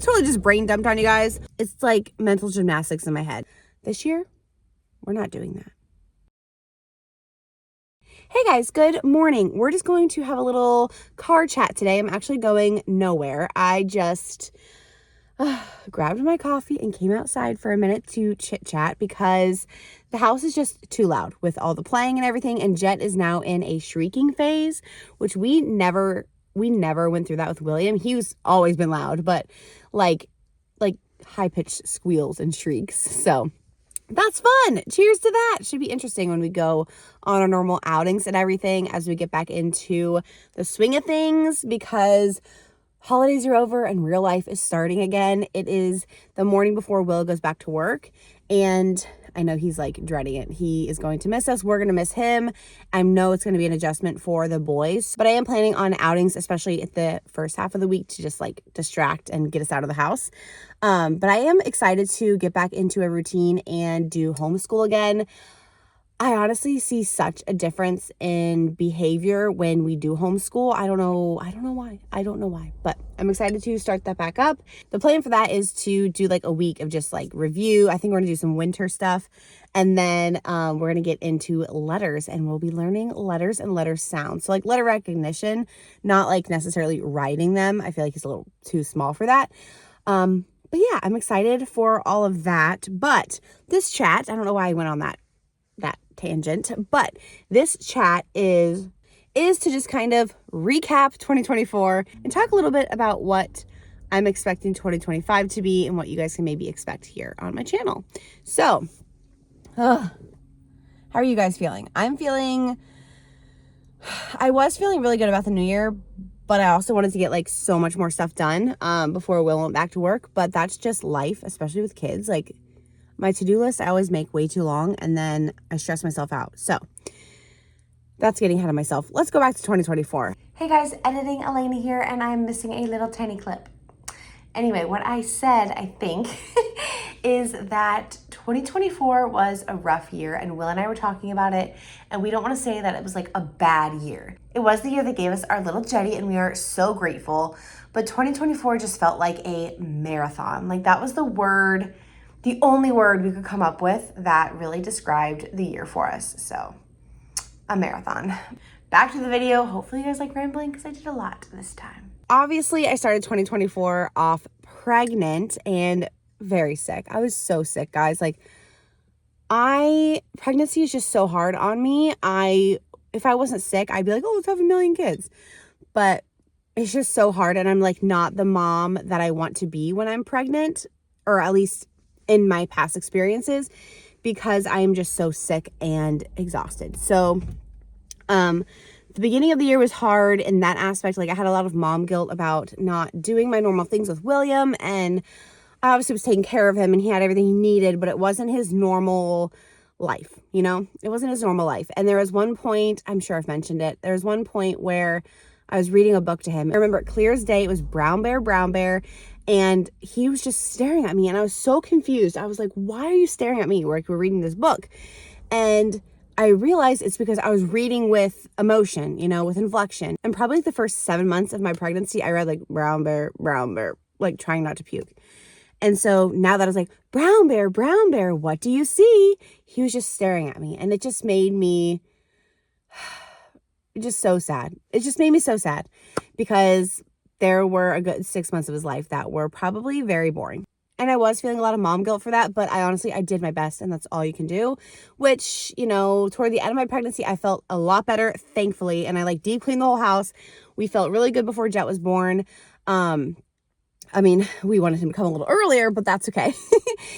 totally just brain dumped on you guys. It's like mental gymnastics in my head. This year, we're not doing that. Hey guys, good morning. We're just going to have a little car chat today. I'm actually going nowhere. I just grabbed my coffee and came outside for a minute to chit chat because the house is just too loud with all the playing and everything. And Jet is now in a shrieking phase, which we never went through that with William. He's always been loud, but like high-pitched squeals and shrieks. So that's fun. Cheers to that. Should be interesting when we go on our normal outings and everything as we get back into the swing of things, because holidays are over and real life is starting again. It is the morning before Will goes back to work, and I know he's like dreading it. He is going to miss us. We're going to miss him. I know it's going to be an adjustment for the boys, but I am planning on outings, especially at the first half of the week, to just like distract and get us out of the house. But I am excited to get back into a routine and do homeschool again. I honestly see such a difference in behavior when we do homeschool. I don't know why, but I'm excited to start that back up. The plan for that is to do like a week of just like review. I think we're gonna do some winter stuff, and then we're gonna get into letters, and we'll be learning letters and letter sounds. So like letter recognition, not like necessarily writing them. I feel like he's a little too small for that. But yeah, I'm excited for all of that. But this chat, I don't know why I went on that tangent, but this chat is to just kind of recap 2024 and talk a little bit about what I'm expecting 2025 to be and what you guys can maybe expect here on my channel. So, how are you guys feeling? I was feeling really good about the new year, but I also wanted to get like so much more stuff done before Will went back to work. But that's just life, especially with kids. Like, my to-do list, I always make way too long, and then I stress myself out. So that's getting ahead of myself. Let's go back to 2024. Hey guys, editing Elena here, and I'm missing a little tiny clip. Anyway, what I said, I think, is that 2024 was a rough year, and Will and I were talking about it, and we don't want to say that it was like a bad year. It was the year that gave us our little Jetty, and we are so grateful, but 2024 just felt like a marathon. Like, that was the only word we could come up with that really described the year for us. So, a marathon. Back to the video. Hopefully you guys like rambling, because I did a lot this time. Obviously, I started 2024 off pregnant and very sick. I was so sick, guys. Like, pregnancy is just so hard on me. If I wasn't sick, I'd be like, oh, let's have a million kids. But it's just so hard, and I'm like not the mom that I want to be when I'm pregnant, or at least in my past experiences, because I am just so sick and exhausted. So, the beginning of the year was hard in that aspect. Like, I had a lot of mom guilt about not doing my normal things with William, and I obviously was taking care of him and he had everything he needed, but it wasn't his normal life, you know? It wasn't his normal life. And there was one point, I'm sure I've mentioned it, there was one point where I was reading a book to him. I remember it clear as day. It was Brown Bear, and he was just staring at me, and I was so confused. I was like, why are you staring at me? We're reading this book. And I realized it's because I was reading with emotion, you know, with inflection. And probably the first 7 months of my pregnancy, I read like Brown Bear, like trying not to puke. And so now that I was like, Brown Bear, what do you see? He was just staring at me, and it just made me just so sad. It just made me so sad, because there were a good 6 months of his life that were probably very boring. And I was feeling a lot of mom guilt for that, but I did my best, and that's all you can do. Which, you know, toward the end of my pregnancy, I felt a lot better, thankfully. And I like deep cleaned the whole house. We felt really good before Jet was born. I mean, we wanted him to come a little earlier, but that's okay.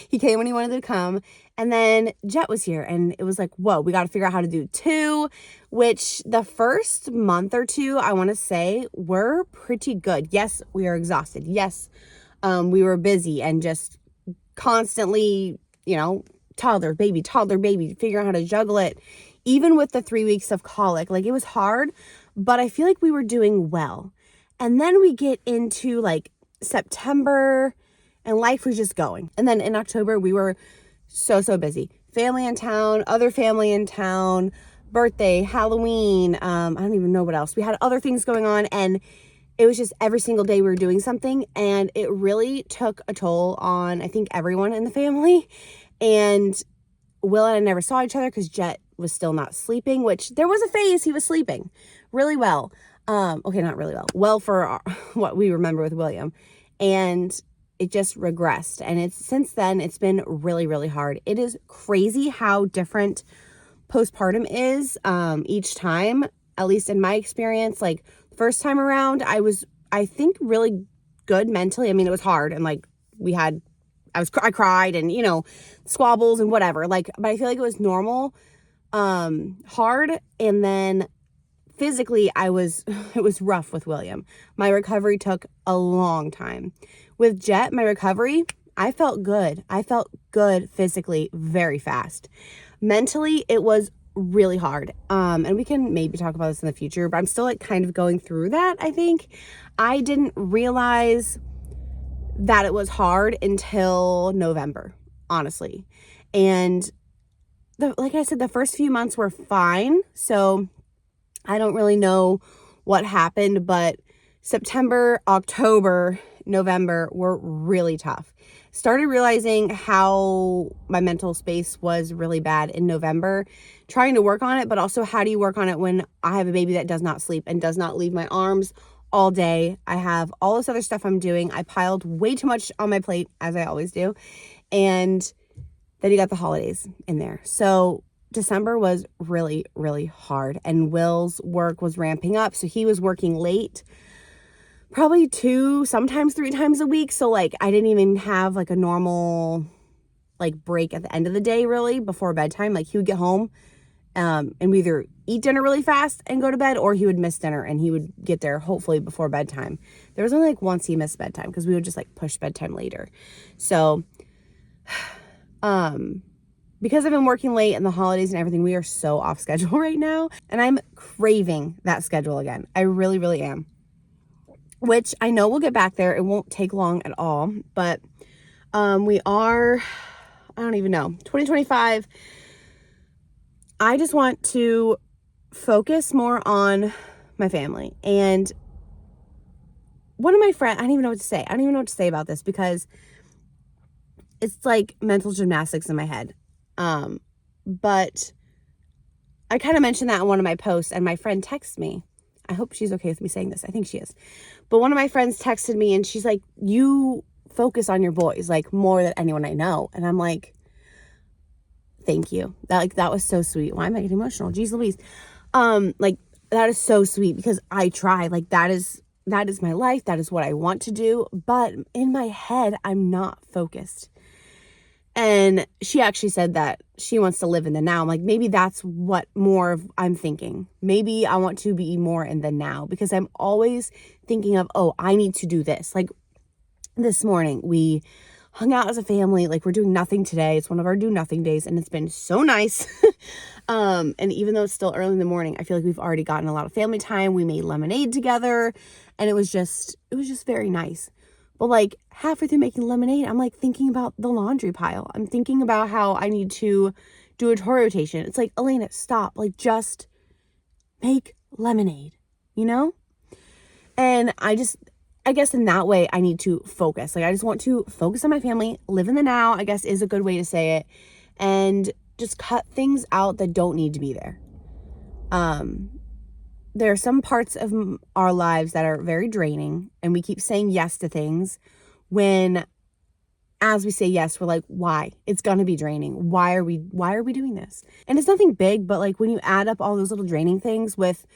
He came when he wanted to come. And then Jet was here, and it was like, whoa, we got to figure out how to do 2, which the first month or 2, I want to say, were pretty good. Yes, we are exhausted. Yes, we were busy and just constantly, you know, toddler, baby, figuring out how to juggle it. Even with the 3 weeks of colic, like, it was hard, but I feel like we were doing well. And then we get into like September, and life was just going. And then in October, we were so busy. Family in town, other family in town, birthday, Halloween. I don't even know what else. We had other things going on, and it was just every single day we were doing something, and it really took a toll on, I think, everyone in the family. And Will and I never saw each other because Jet was still not sleeping, which there was a phase he was sleeping really well. Okay, not really well. Well for what we remember with William. And it just regressed. And since then, it's been really, really hard. It is crazy how different postpartum is each time, at least in my experience. Like, first time around, I think, really good mentally. I mean, it was hard, and like I cried and, squabbles and whatever. Like, but I feel like it was normal, hard. And then physically, it was rough with William. My recovery took a long time. With Jet, my recovery, I felt good. I felt good physically very fast. Mentally, it was really hard. And we can maybe talk about this in the future, but I'm still like kind of going through that, I think. I didn't realize that it was hard until November, honestly. And like I said, the first few months were fine. So I don't really know what happened, but September, October, November were really tough. Started realizing how my mental space was really bad in November, trying to work on it, but also how do you work on it when I have a baby that does not sleep and does not leave my arms all day. I have all this other stuff I'm doing. I piled way too much on my plate, as I always do. And then you got the holidays in there. So December was really, really hard. And Will's work was ramping up. So he was working late, probably 2, sometimes 3 times a week. So like I didn't even have like a normal like break at the end of the day, really, before bedtime. Like he would get home and we either eat dinner really fast and go to bed, or he would miss dinner and he would get there hopefully before bedtime. There was only like once he missed bedtime because we would just like push bedtime later. So because I've been working late and the holidays and everything, we are so off schedule right now, and I'm craving that schedule again. I really, really am. Which I know we'll get back there. It won't take long at all, but we are, I don't even know, 2025. I just want to focus more on my family. And one of my friends, I don't even know what to say. I don't even know what to say about this because it's like mental gymnastics in my head. But I kind of mentioned that in one of my posts, and my friend texted me. I hope she's okay with me saying this. I think she is. But one of my friends texted me and she's like, you focus on your boys like more than anyone I know. And I'm like, thank you. That was so sweet. Why am I getting emotional? Jeez Louise. Like that is so sweet because I try. Like that is my life. That is what I want to do. But in my head, I'm not focused. And she actually said that she wants to live in the now. I'm like, maybe that's what more of I'm thinking. Maybe I want to be more in the now because I'm always thinking of, oh, I need to do this. Like this morning, we hung out as a family. Like we're doing nothing today. It's one of our do nothing days, and it's been so nice. And even though it's still early in the morning, I feel like we've already gotten a lot of family time. We made lemonade together, and it was just very nice. But like halfway through making lemonade, I'm like thinking about the laundry pile. I'm thinking about how I need to do a toy rotation. It's like, Elena, stop. Like just make lemonade, And I guess in that way, I need to focus. Like I just want to focus on my family, live in the now, I guess is a good way to say it. And just cut things out that don't need to be there. There are some parts of our lives that are very draining, and we keep saying yes to things when, as we say yes, we're like, why? It's going to be draining. Why are we doing this? And it's nothing big, but like when you add up all those little draining things with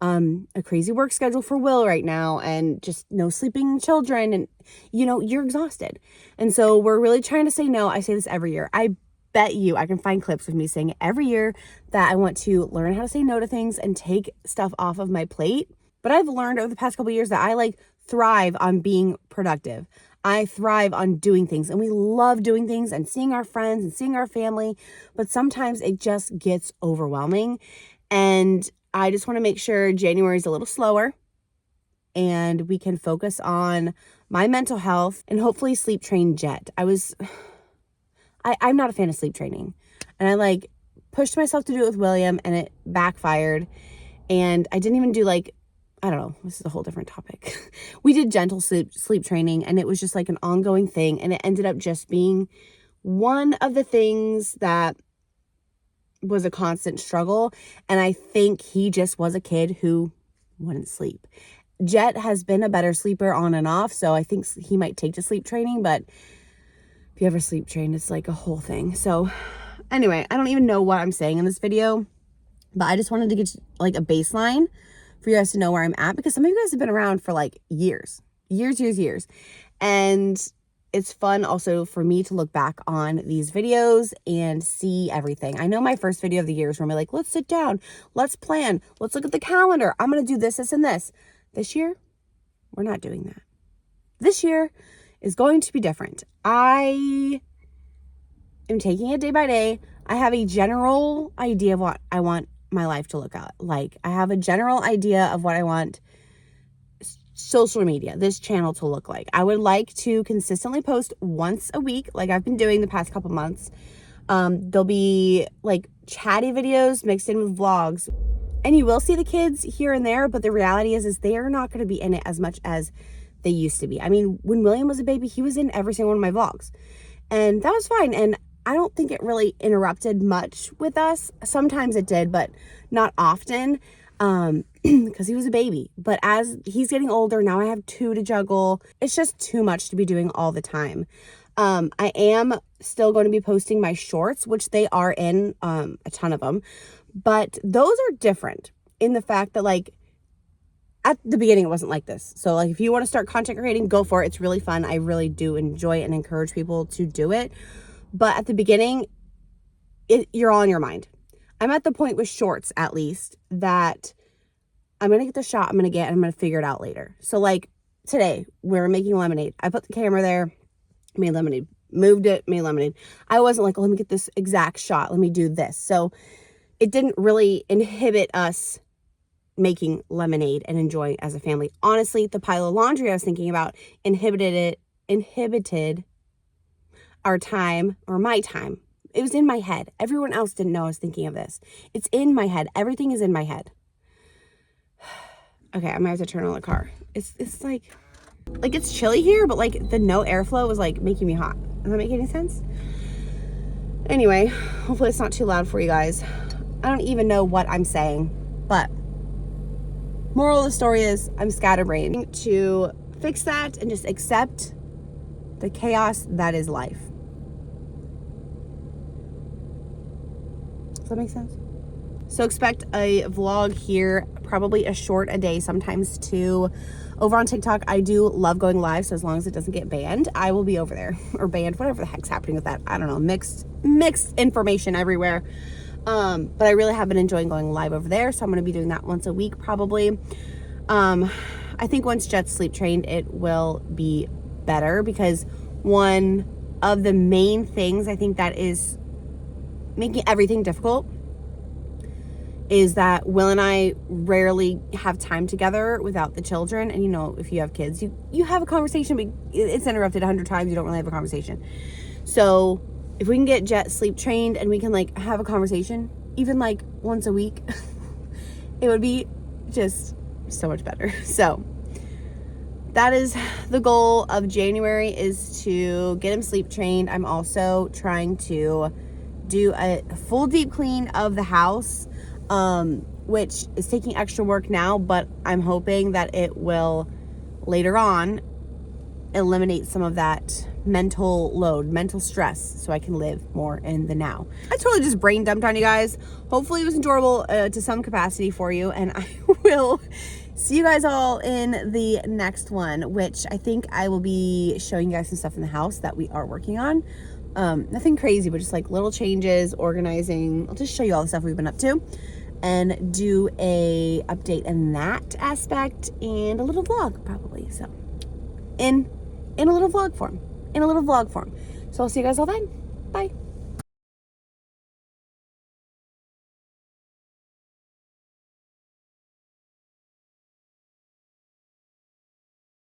a crazy work schedule for Will right now and just no sleeping children, and you're exhausted. And so we're really trying to say no. I say this every year. I bet you I can find clips of me saying it every year that I want to learn how to say no to things and take stuff off of my plate. But I've learned over the past couple of years that I like thrive on being productive. I thrive on doing things, and we love doing things and seeing our friends and seeing our family, but sometimes it just gets overwhelming. And I just want to make sure January is a little slower and we can focus on my mental health and hopefully sleep train Jet. I'm not a fan of sleep training, and I like pushed myself to do it with William and it backfired, and I didn't even do like I don't know, this is a whole different topic. We did gentle sleep training, and it was just like an ongoing thing, and it ended up just being one of the things that was a constant struggle. And I think he just was a kid who wouldn't sleep. Jet has been a better sleeper on and off, so I think he might take to sleep training, but if you ever sleep train, it's like a whole thing. So anyway, I don't even know what I'm saying in this video, but I just wanted to get like a baseline for you guys to know where I'm at, because some of you guys have been around for like years. And it's fun also for me to look back on these videos and see everything. I know my first video of the year is where I'm like, let's sit down, let's plan, let's look at the calendar. I'm going to do this, this, and this. This year, we're not doing that. This year is going to be different. I am taking it day by day. I have a general idea of what I want my life to look at. Like, I have a general idea of what I want social media, this channel, to look like. I would like to consistently post once a week, like I've been doing the past couple months. There'll be like chatty videos mixed in with vlogs, and you will see the kids here and there, but the reality is they are not going to be in it as much as they used to be. I mean, when William was a baby, he was in every single one of my vlogs, and that was fine. And I don't think it really interrupted much with us. Sometimes it did, but not often, because he was a baby. But as he's getting older, now I have 2 to juggle. It's just too much to be doing all the time. I am still going to be posting my shorts, which they are in, a ton of them, but those are different in the fact that, like, at the beginning, it wasn't like this. So, like, if you want to start content creating, go for it. It's really fun. I really do enjoy it and encourage people to do it. But at the beginning, you're all in your mind. I'm at the point with shorts, at least, that I'm going to get the shot I'm going to figure it out later. So, like, today, we were making lemonade. I put the camera there, made lemonade, moved it, made lemonade. I wasn't like, oh, let me get this exact shot. Let me do this. So, it didn't really inhibit us making lemonade and enjoying it as a family. Honestly, the pile of laundry I was thinking about inhibited our time, or my time. It was in my head. Everyone else didn't know I was thinking of this. It's in my head. Everything is in my head. Okay, I might have to turn on the car. It's like it's chilly here, but like the no airflow was like making me hot. Does that make any sense? Anyway, hopefully it's not too loud for you guys. I don't even know what I'm saying, but moral of the story is I'm scatterbrained. To fix that and just accept the chaos that is life. Does that make sense? So expect a vlog here, probably a short a day, sometimes 2. Over on TikTok, I do love going live, so as long as it doesn't get banned, I will be over there. Or banned, whatever the heck's happening with that. I don't know, mixed information everywhere. But I really have been enjoying going live over there, so I'm going to be doing that once a week probably. I think once Jet's sleep trained, it will be better, because one of the main things I think that is making everything difficult is that Will and I rarely have time together without the children. And, you know, if you have kids, you have a conversation, but it's interrupted 100 times. You don't really have a conversation. So if we can get Jet sleep trained and we can like have a conversation, even like once a week, it would be just so much better. So that is the goal of January, is to get him sleep trained. I'm also trying to do a full deep clean of the house, which is taking extra work now, but I'm hoping that it will later on eliminate some of that mental load, mental stress, so I can live more in the now. I totally just brain dumped on you guys. Hopefully it was enjoyable to some capacity for you, and I will see you guys all in the next one, which I think I will be showing you guys some stuff in the house that we are working on. Nothing crazy, but just like little changes, organizing. I'll just show you all the stuff we've been up to and do a update in that aspect, and a little vlog probably. So in a little vlog form. So I'll see you guys all then. Bye.